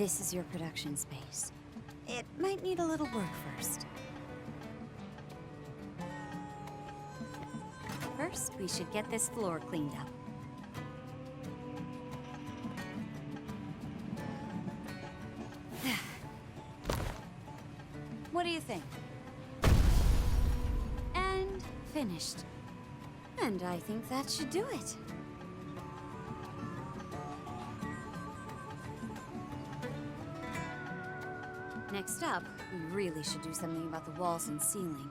This is your production space. It might need a little work first. First, we should get this floor cleaned up. What do you think? And finished. And I think that should do it. Next up, we really should do something about the walls and ceiling.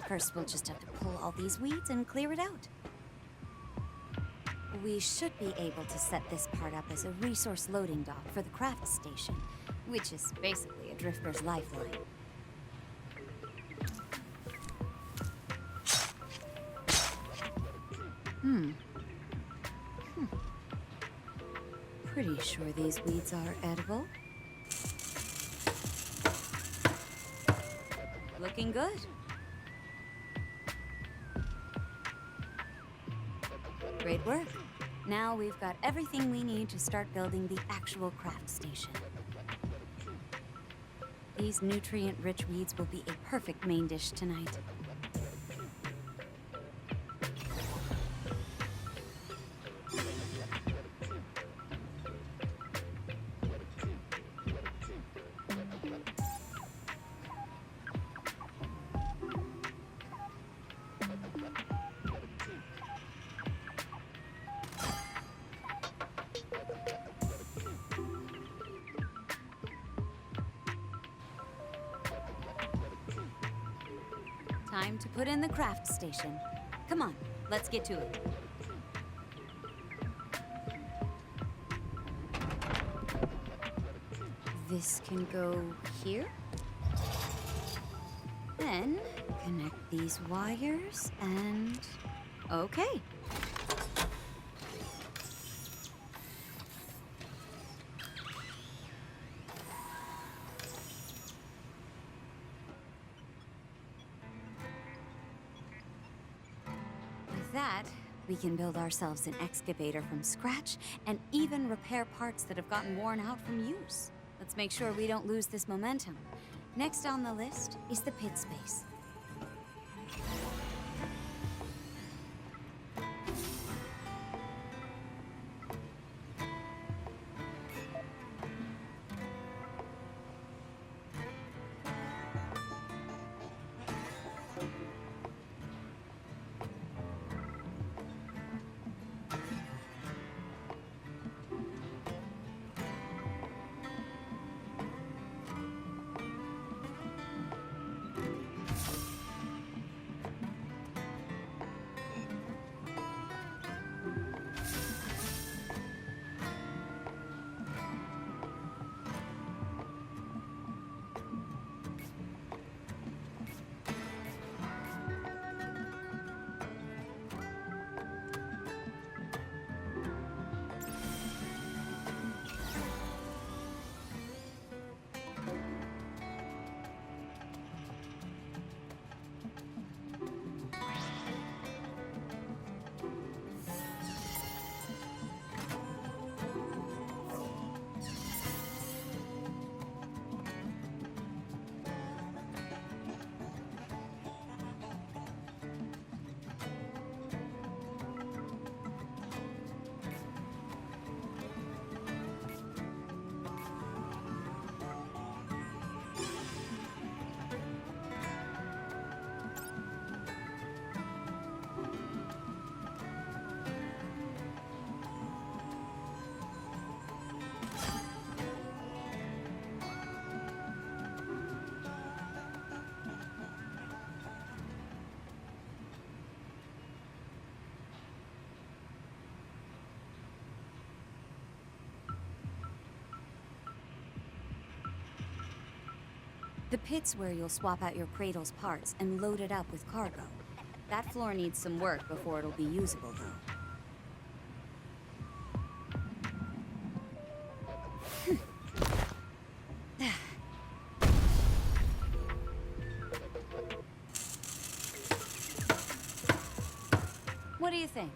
First, we'll just have to pull all these weeds and clear it out. We should be able to set this part up as a resource loading dock for the craft station, which is basically a drifter's lifeline. Pretty sure these weeds are edible. Looking good. Great work. Now we've got everything we need to start building the actual craft station. These nutrient-rich weeds will be a perfect main dish tonight. Time to put in the craft station. Come on, let's get to it. This can go here. Then connect these wires and... okay. With that, we can build ourselves an excavator from scratch and even repair parts that have gotten worn out from use. Let's make sure we don't lose this momentum. Next on the list is the pit space. The pit's where you'll swap out your cradle's parts and load it up with cargo. That floor needs some work before it'll be usable, though. What do you think?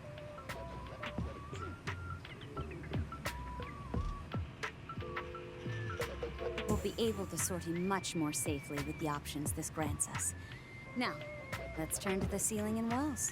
We'll be able to sort him much more safely with the options this grants us. Now, let's turn to the ceiling and walls.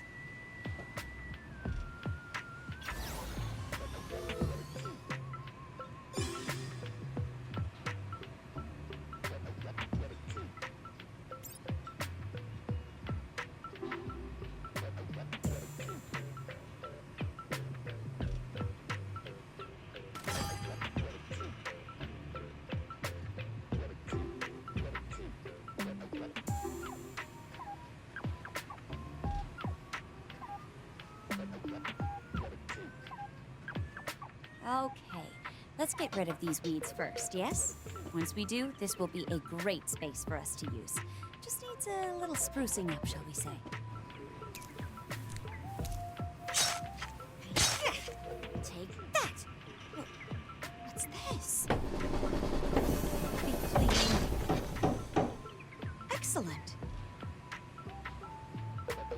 Okay, let's get rid of these weeds first, yes? Once we do, this will be a great space for us to use. Just needs a little sprucing up, shall we say. Take that! What's this? Be clean. Excellent!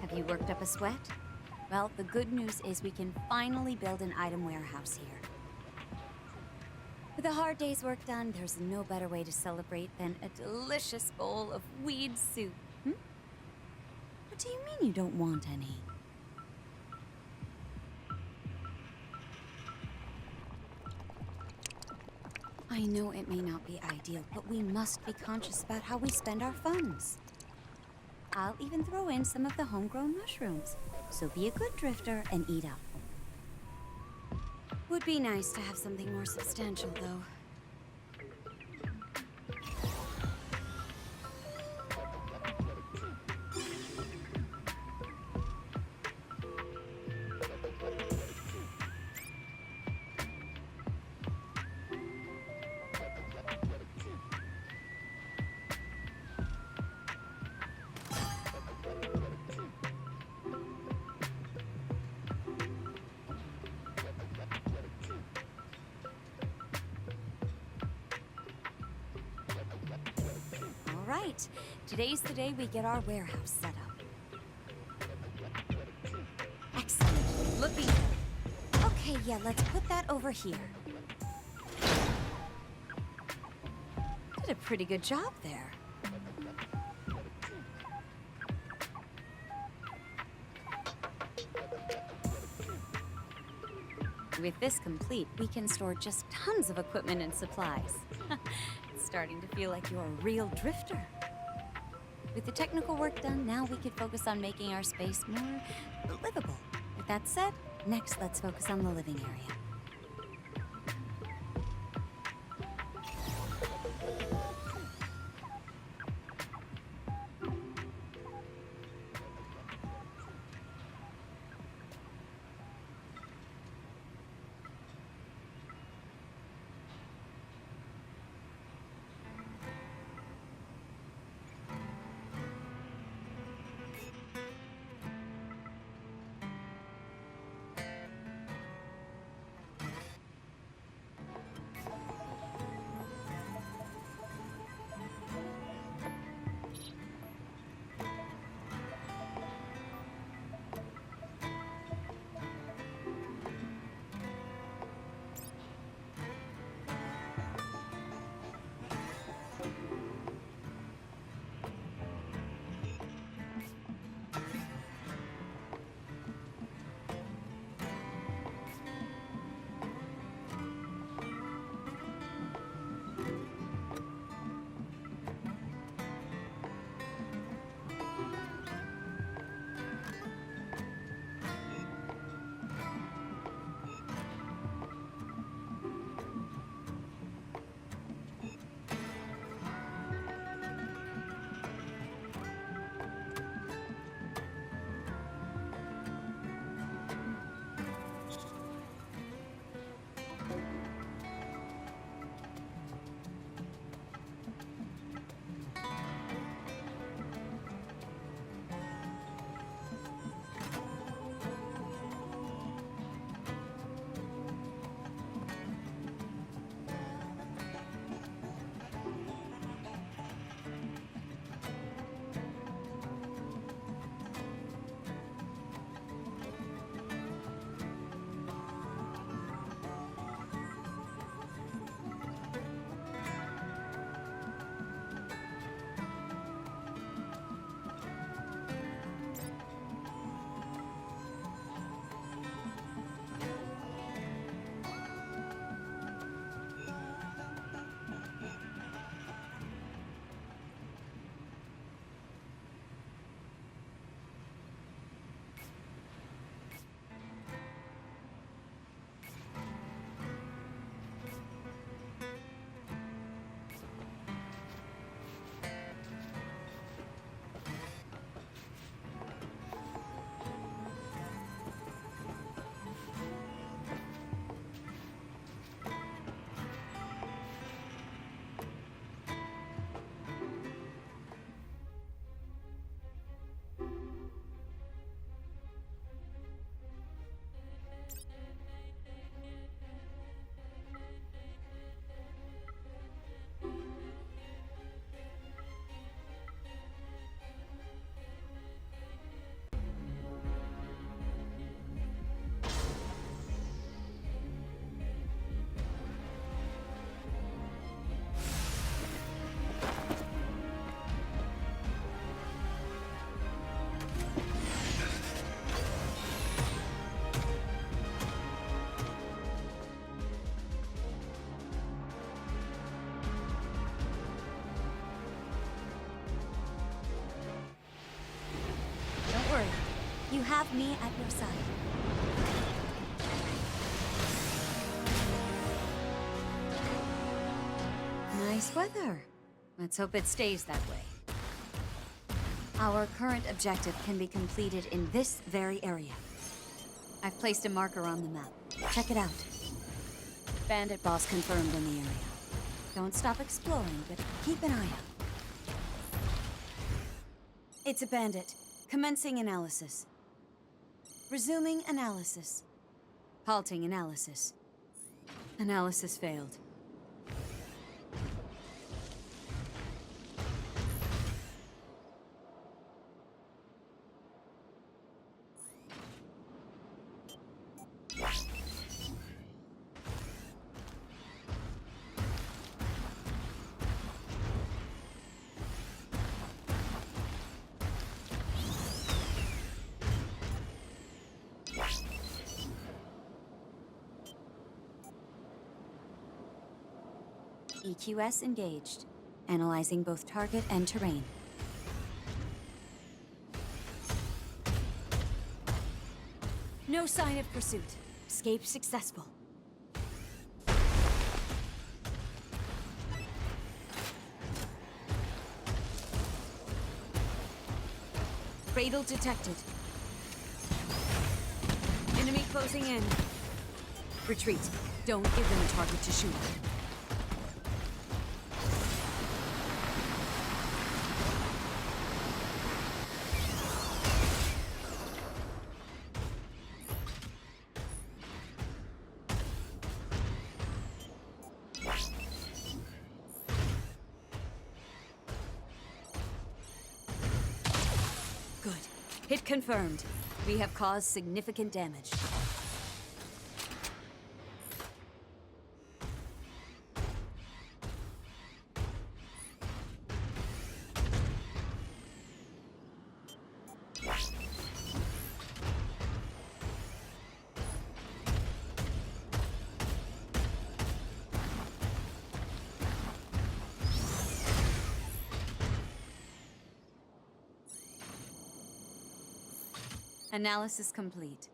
Have you worked up a sweat? Well, the good news is we can finally build an item warehouse here. With a hard day's work done, there's no better way to celebrate than a delicious bowl of weed soup. What do you mean you don't want any? I know it may not be ideal, but we must be conscious about how we spend our funds. I'll even throw in some of the homegrown mushrooms, so be a good drifter and eat up. Would be nice to have something more substantial, though. Right. Today's the day we get our warehouse set up. Excellent. Looking good. Okay, yeah, let's put that over here. Did a pretty good job there. With this complete, we can store just tons of equipment and supplies. Starting to feel like you're a real drifter. With the technical work done, now we could focus on making our space more livable. With that said, next let's focus on the living area. You have me at your side. Nice weather. Let's hope it stays that way. Our current objective can be completed in this very area. I've placed a marker on the map. Check it out. Bandit boss confirmed in the area. Don't stop exploring, but keep an eye out. It's a bandit. Commencing analysis. Resuming analysis. Halting analysis. Analysis failed. EQS engaged. Analyzing both target and terrain. No sign of pursuit. Escape successful. Cradle detected. Enemy closing in. Retreat. Don't give them a target to shoot at. Good. Hit confirmed. We have caused significant damage. Analysis complete.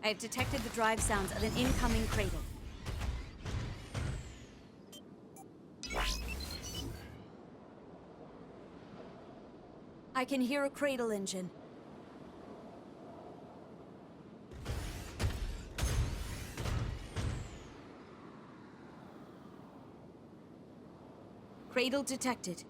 I have detected the drive sounds of an incoming cradle. I can hear a cradle engine. Cradle detected.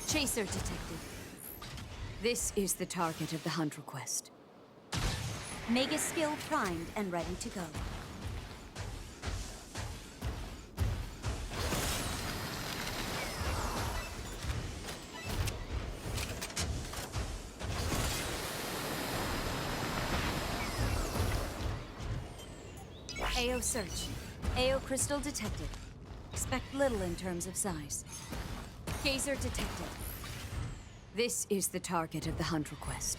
Chaser detected. This is the target of the hunt request. Mega skill primed and ready to go. AO search. AO crystal detected. Expect little in terms of size. Gazer detected. This is the target of the hunt request.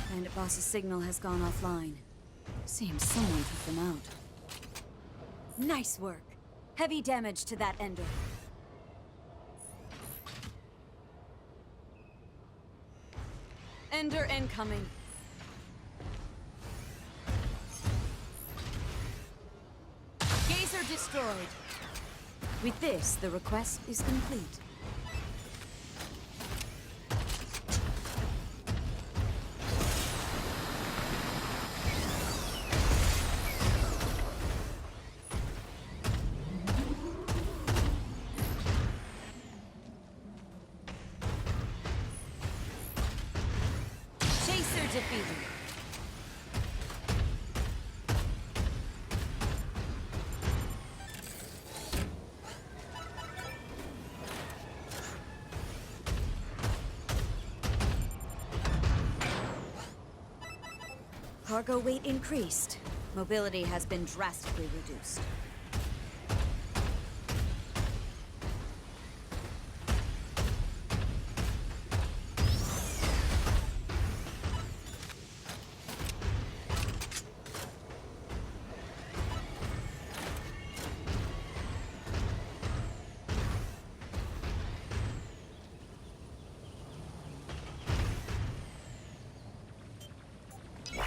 Bandit boss's signal has gone offline. Seems someone took them out. Nice work. Heavy damage to that ender. Ender incoming. Gazer destroyed. With this, the request is complete. Defeated. Cargo weight increased. Mobility has been drastically reduced.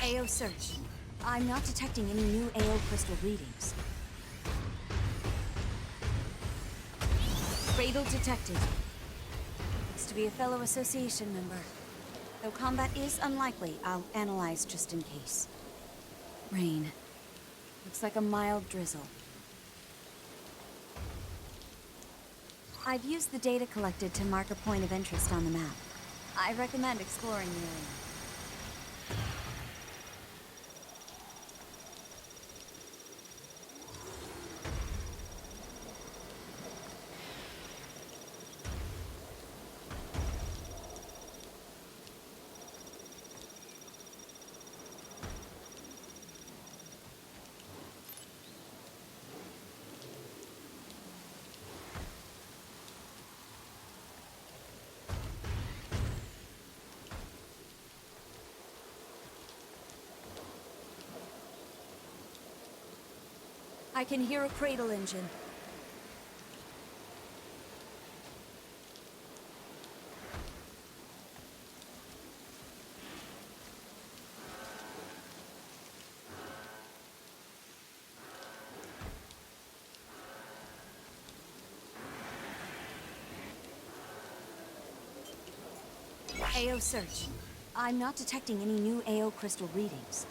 AO search. I'm not detecting any new AO crystal readings. Cradle detected. Looks to be a fellow association member. Though combat is unlikely, I'll analyze just in case. Rain. Looks like a mild drizzle. I've used the data collected to mark a point of interest on the map. I recommend exploring the area. I can hear a cradle engine. AO search. I'm not detecting any new AO crystal readings.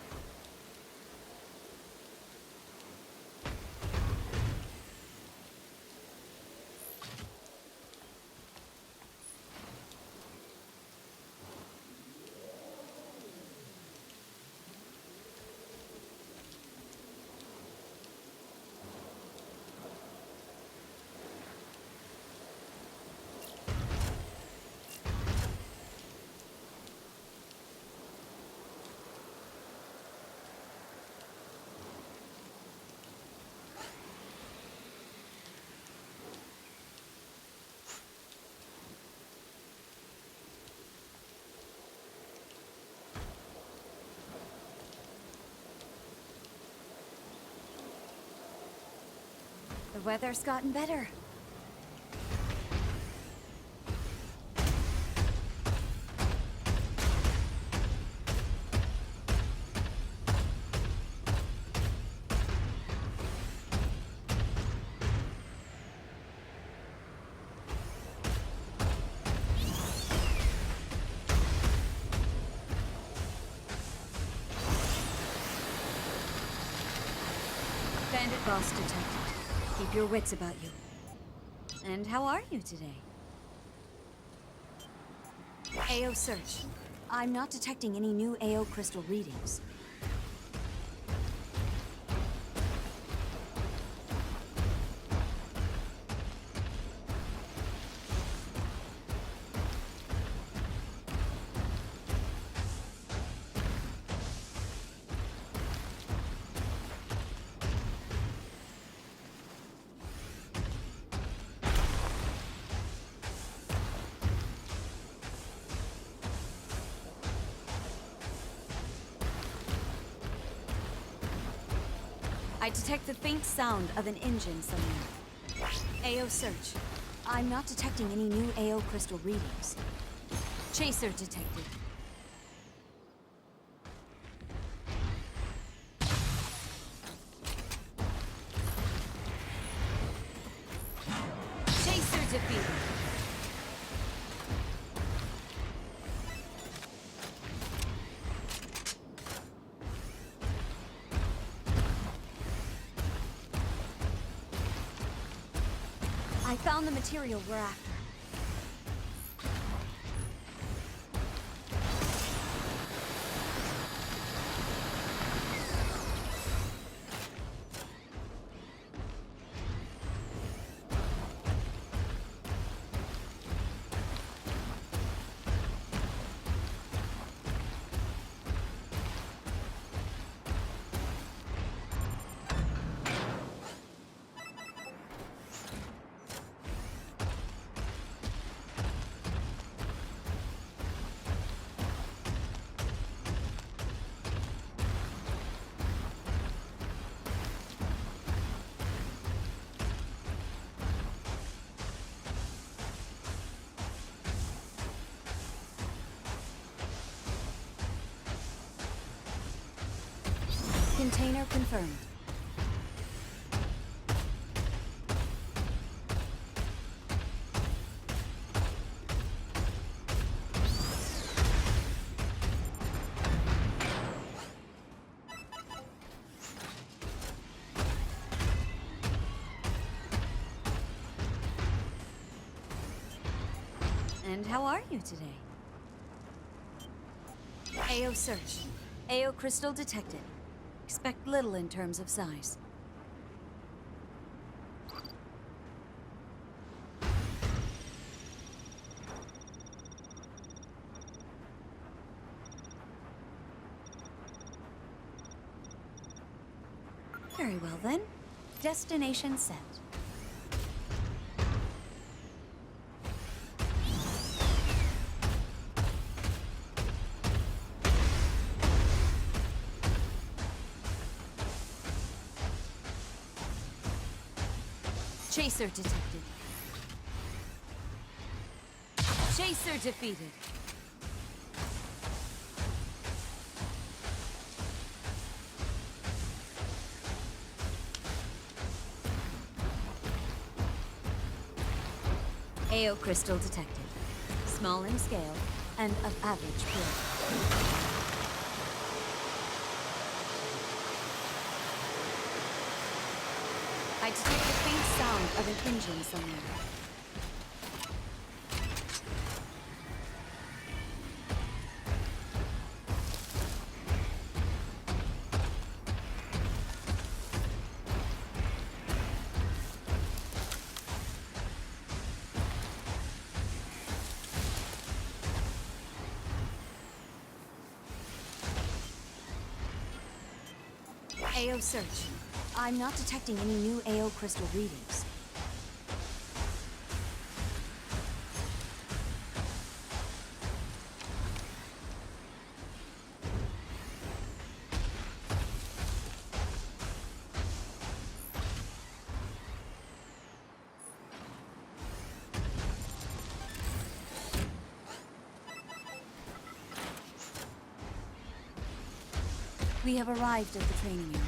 The weather's gotten better. Bandit boss detected. Keep your wits about you. And how are you today? AO search. I'm not detecting any new AO crystal readings. I detect the faint sound of an engine somewhere. AO search. I'm not detecting any new AO crystal readings. Chaser detected. Chaser defeated. I found the material we're after. Container confirmed. And how are you today? AO search. AO crystal detected. Expect little in terms of size. Very well then. Destination set. Chaser detected. Chaser defeated. AO crystal detected. Small in scale and of average purity. I detect the faint sound of an engine somewhere. AO search. I'm not detecting any new AO crystal readings. We have arrived at the training area.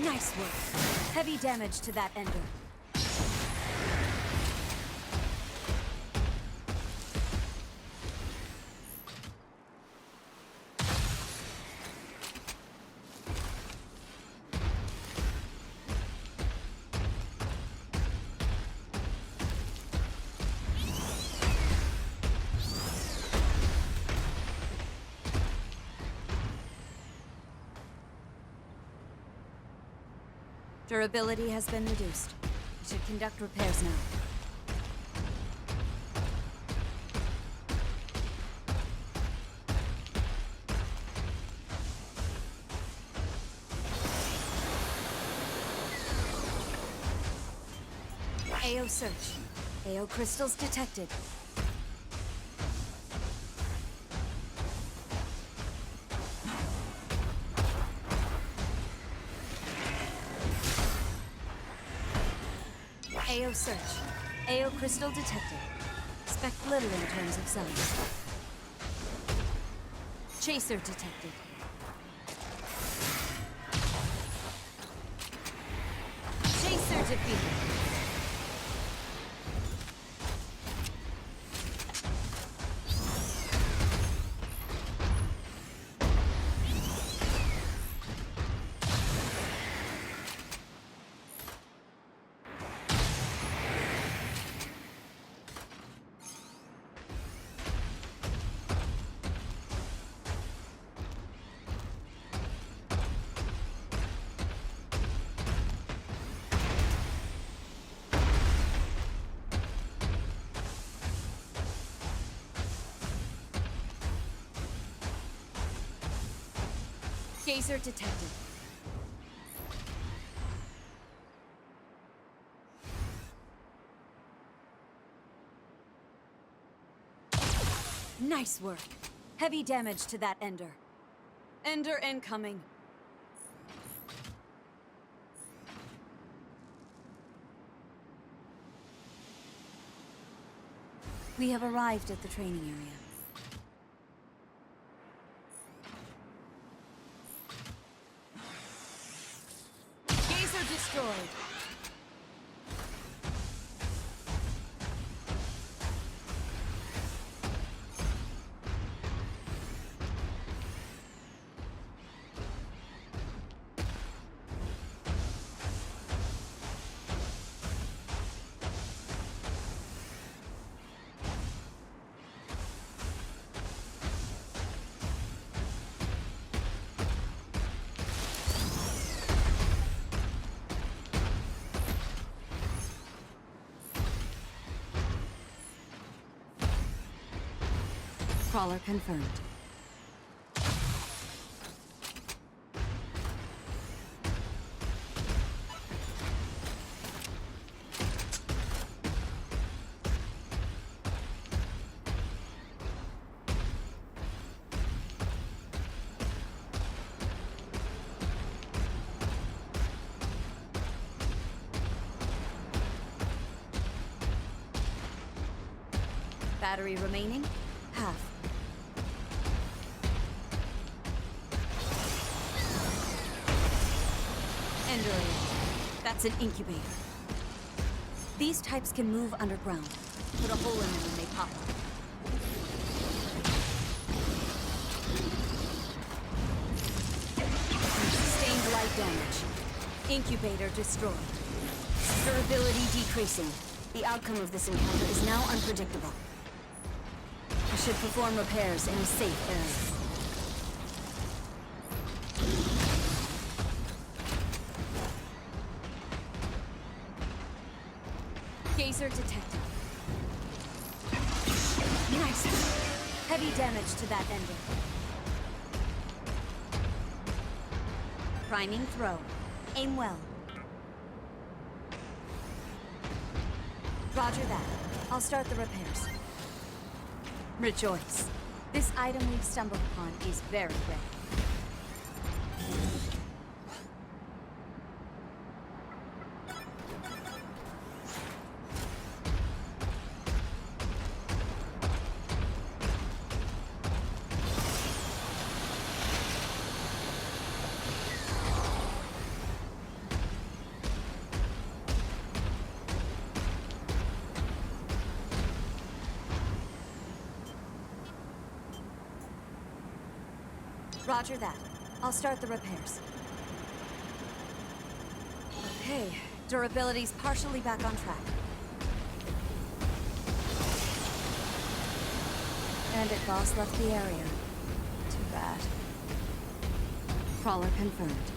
Nice work. Heavy damage to that ender. Durability has been reduced. We should conduct repairs now. AO search. AO crystals detected. AO search. AO crystal detected. Expect little in terms of size. Chaser detected. Chaser defeated. Gazer detected. Nice work. Heavy damage to that Ender. Ender incoming. We have arrived at the training area. Destroyed. Crawler confirmed. Battery remaining? Half. Ender. That's an incubator. These types can move underground. Put a hole in them when they pop up. Sustained light damage. Incubator destroyed. Durability decreasing. The outcome of this encounter is now unpredictable. I should perform repairs in a safe area. Gazer detected. Nice. Heavy damage to that Ender. Priming throw. Aim well. Roger that. I'll start the repairs. Rejoice. This item we've stumbled upon is very rare. Roger that. I'll start the repairs. Okay, durability's partially back on track. Bandit boss left the area. Too bad. Crawler confirmed.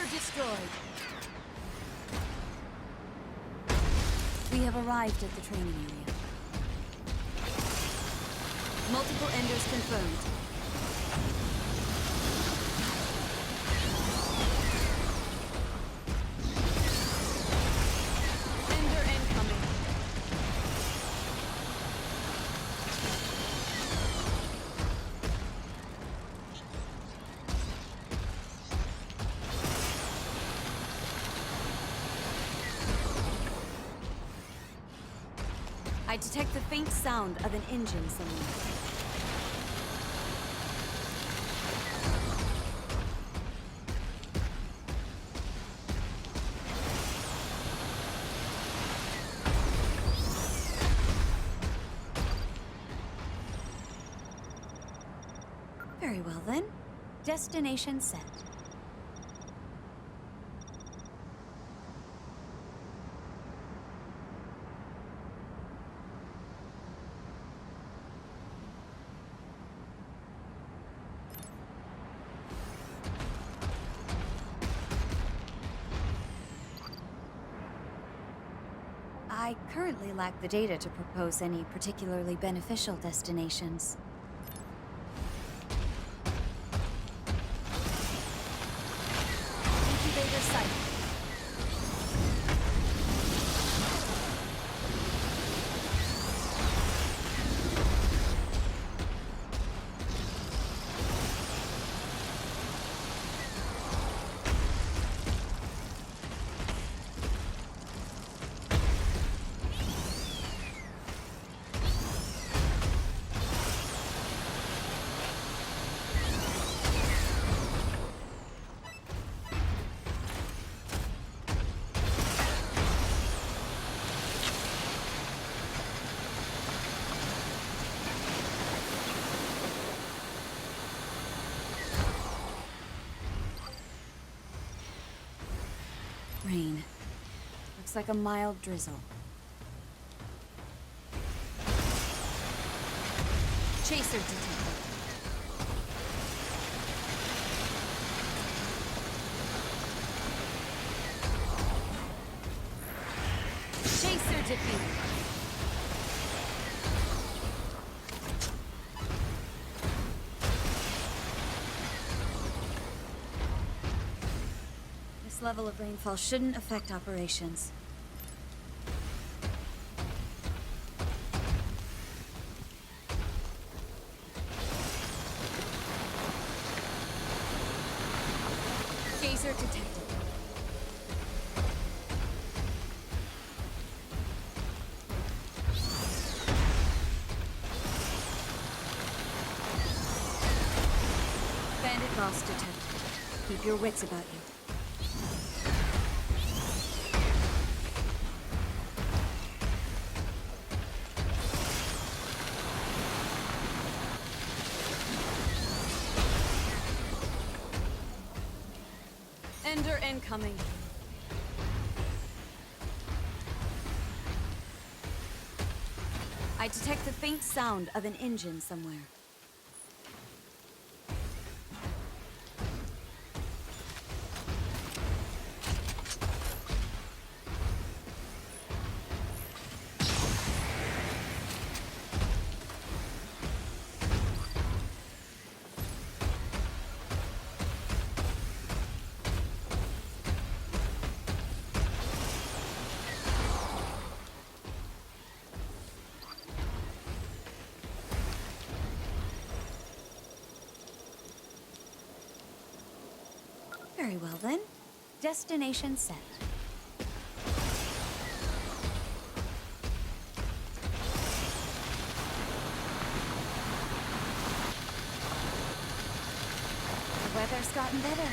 Ender destroyed. We have arrived at the training area. Multiple Enders confirmed. Ender incoming. I detect the faint sound of an engine somewhere. Very well then. Destination set. I currently lack the data to propose any particularly beneficial destinations. Incubator site. Rain. Looks like a mild drizzle. Chaser detected. Chaser defeated. This level of rainfall shouldn't affect operations. Chaser detected. Bandit boss detected. Keep your wits about you. Ender incoming. I detect the faint sound of an engine somewhere. Very well then. Destination set. The weather's gotten better.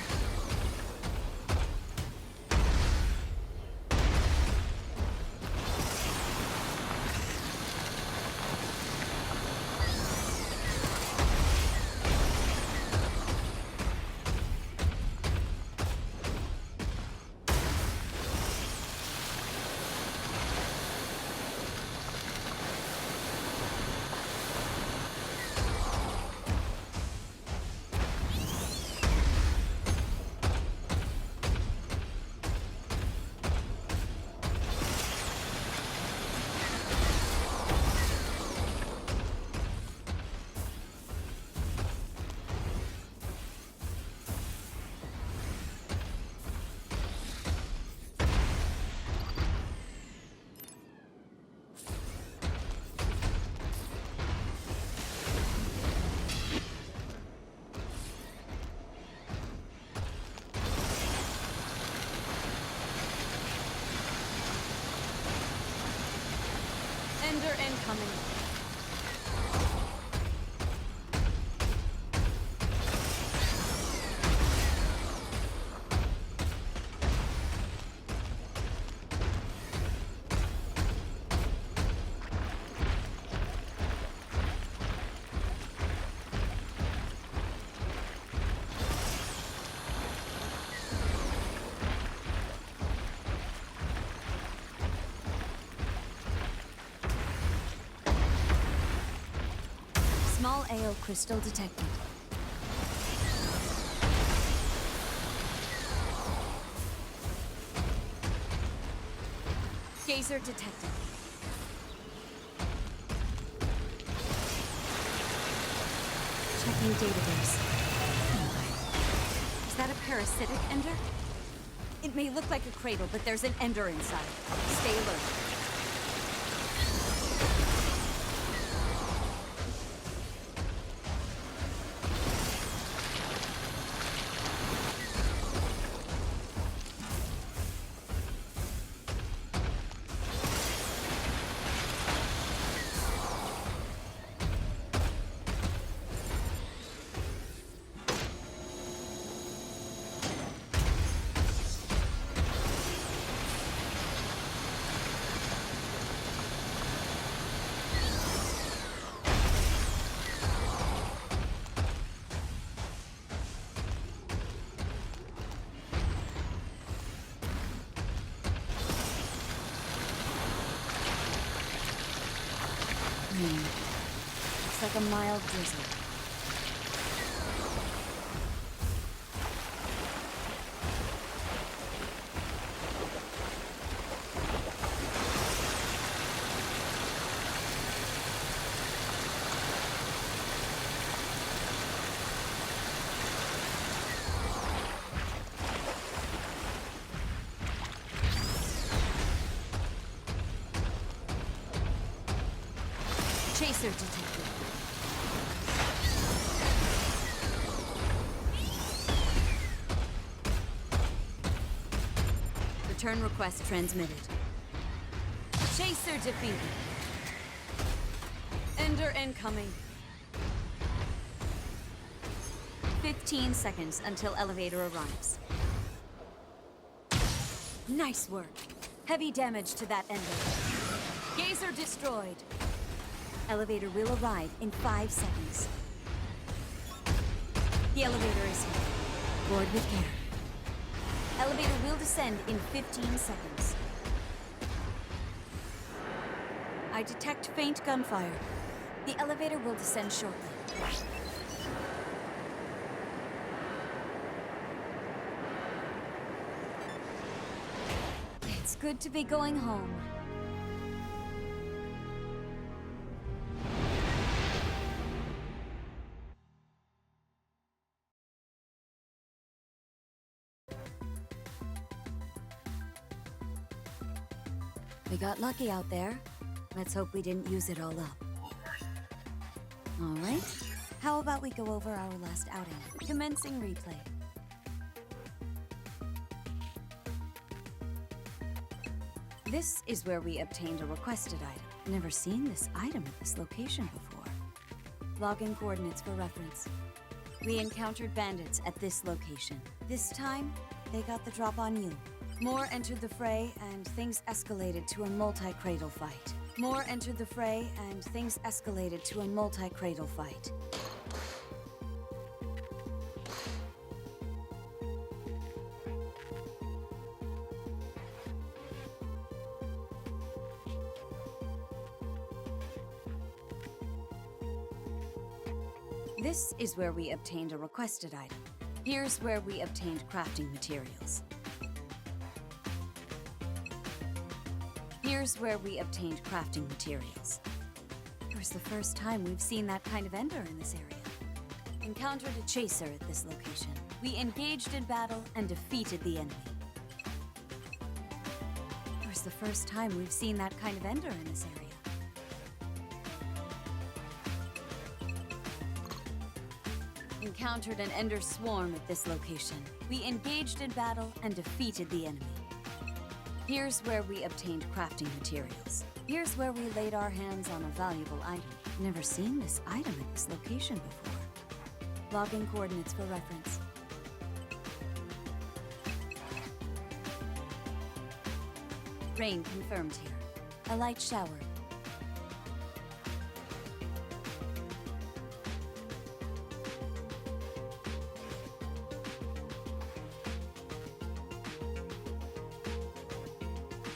Ender incoming. Small AO crystal detected. Geyser detected. Checking database. Is that a parasitic ender? It may look like a cradle, but there's an ender inside. Stay alert. Looks like a mild drizzle. Chaser detected. Return request transmitted. Chaser defeated. Ender incoming. 15 seconds until elevator arrives. Nice work. Heavy damage to that ender. Geyser destroyed. Elevator will arrive in 5 seconds. The elevator is here. Board with care. Elevator will descend in 15 seconds. I detect faint gunfire. The elevator will descend shortly. It's good to be going home. We got lucky out there. Let's hope we didn't use it all up. All right. How about we go over our last outing? Commencing replay. This is where we obtained a requested item. Never seen this item at this location before. Login coordinates for reference. We encountered bandits at this location. This time, they got the drop on you. More entered the fray, and things escalated to a multi-cradle fight. More entered the fray, and things escalated to a multi-cradle fight. This is where we obtained a requested item. Here's where we obtained crafting materials. Here's where we obtained crafting materials. It was the first time we've seen that kind of ender in this area. Encountered a chaser at this location. We engaged in battle and defeated the enemy. It was the first time we've seen that kind of ender in this area. Encountered an ender swarm at this location. We engaged in battle and defeated the enemy. Here's where we obtained crafting materials. Here's where we laid our hands on a valuable item. Never seen this item at this location before. Logging coordinates for reference. Rain confirmed here. A light shower.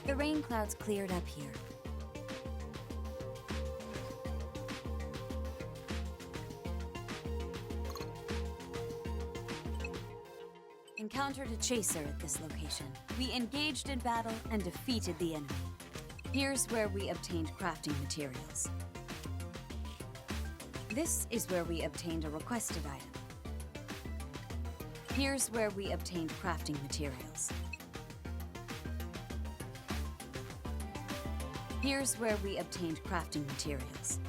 The rain clouds cleared up here. Encountered a chaser at this location. We engaged in battle and defeated the enemy. Here's where we obtained crafting materials. This is where we obtained a requested item. Here's where we obtained crafting materials. Here's where we obtained crafting materials.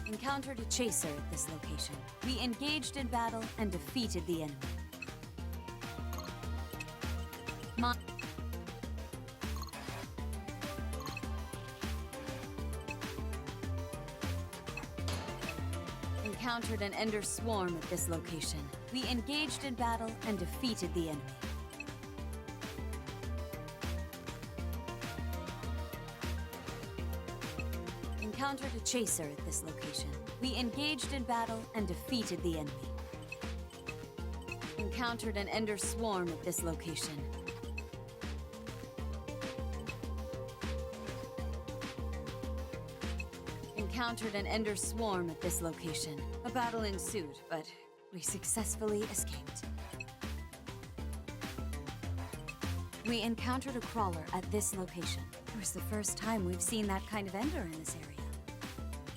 Encountered a chaser at this location. We engaged in battle and defeated the enemy. Encountered an ender swarm at this location. We engaged in battle and defeated the enemy. Encountered a chaser at this location. We engaged in battle and defeated the enemy. Encountered an ender swarm at this location. Encountered an ender swarm at this location. A battle ensued, but we successfully escaped. We encountered a crawler at this location. It was the first time we've seen that kind of ender in this area.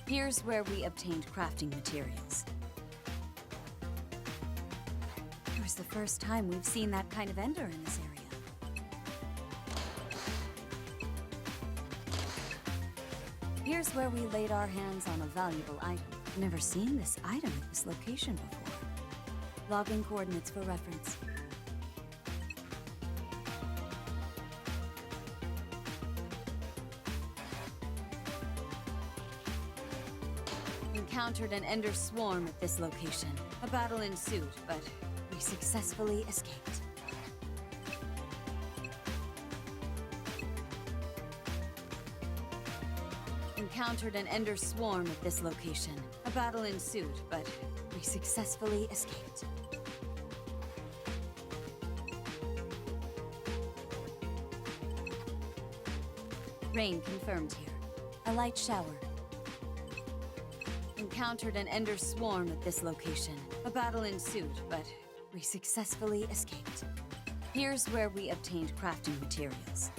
Here's where we obtained crafting materials. It was the first time we've seen that kind of ender in this area. Here's where we laid our hands on a valuable item. Never seen this item at this location before. Logging coordinates for reference. Encountered an ender swarm at this location. A battle ensued, but we successfully escaped. Encountered an ender swarm at this location. A battle ensued, but we successfully escaped. Rain confirmed here. A light shower. Encountered an ender swarm at this location. A battle ensued, but we successfully escaped. Here's where we obtained crafting materials.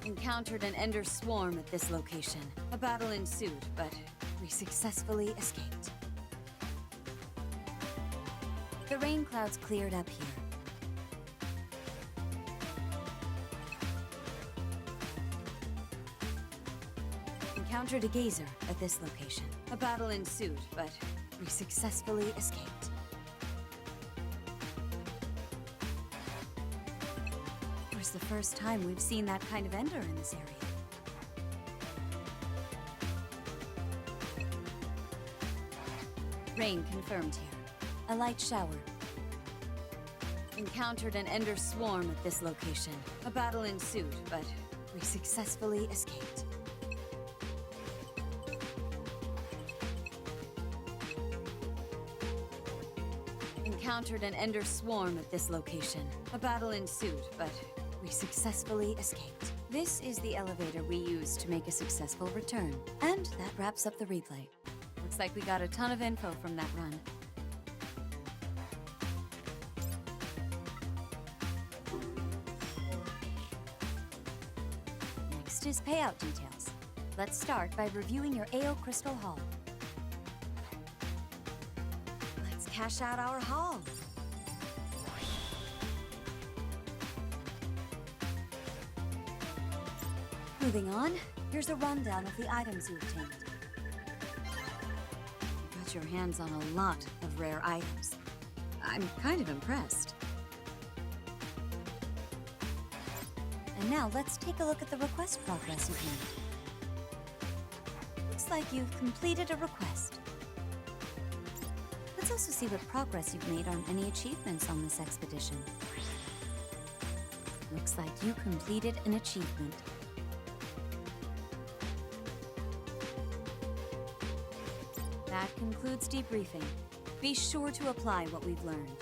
Encountered an ender swarm at this location. A battle ensued, but we successfully escaped. The rain clouds cleared up here. Encountered a gazer at this location. A battle ensued, but we successfully escaped. It was the first time we've seen that kind of ender in this area. Rain confirmed here. A light shower. Encountered an ender swarm at this location. A battle ensued, but we successfully escaped. Encountered an ender swarm at this location. A battle ensued, but we successfully escaped. This is the elevator we used to make a successful return. And that wraps up the replay. Looks like we got a ton of info from that run. Next is payout details. Let's start by reviewing your AO Crystal Haul. Let's cash out our haul. Moving on, here's a rundown of the items you obtained. your hands on a lot of rare items. I'm kind of impressed. And now let's take a look at the request progress you've made. Looks like you've completed a request. Let's also see what progress you've made on any achievements on this expedition. Looks like you completed an achievement. That concludes debriefing. Be sure to apply what we've learned.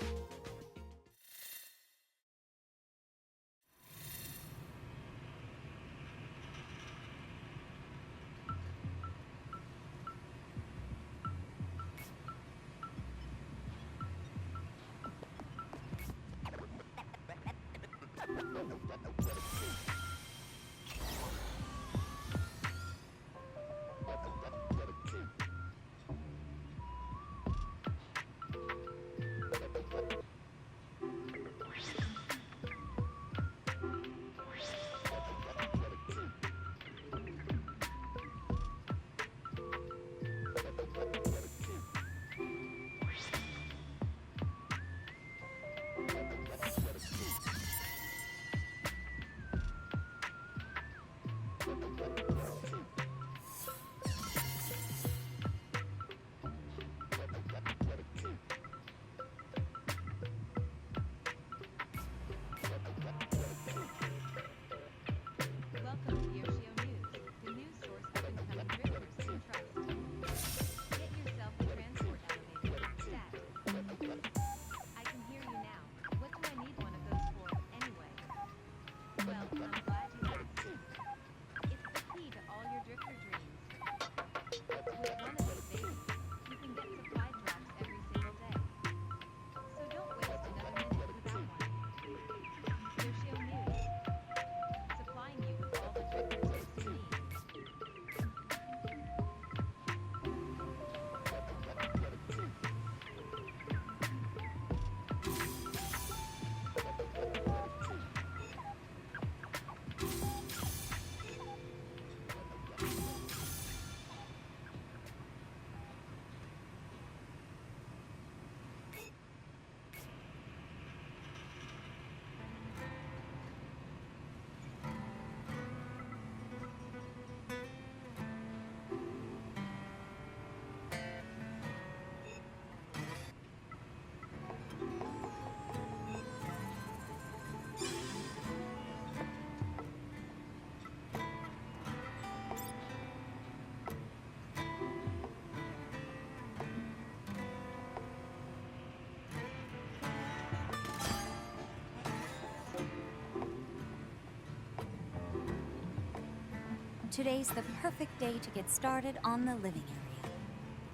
Today's the perfect day to get started on the living area.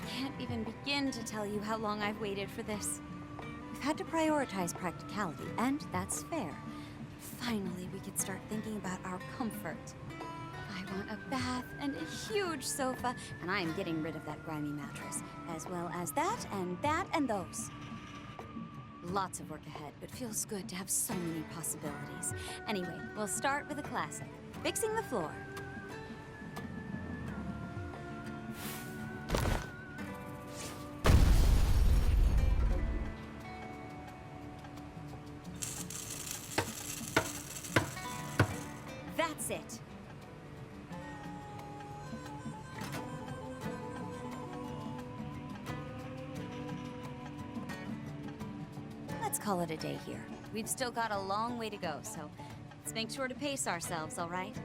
Can't even begin to tell you how long I've waited for this. We've had to prioritize practicality, and that's fair. Finally, we could start thinking about our comfort. I want a bath and a huge sofa, and I am getting rid of that grimy mattress, as well as that and those. Lots of work ahead, but feels good to have so many possibilities. Anyway, we'll start with a classic, fixing the floor. That's it. Let's call it a day here. We've still got a long way to go, so let's make sure to pace ourselves, all right?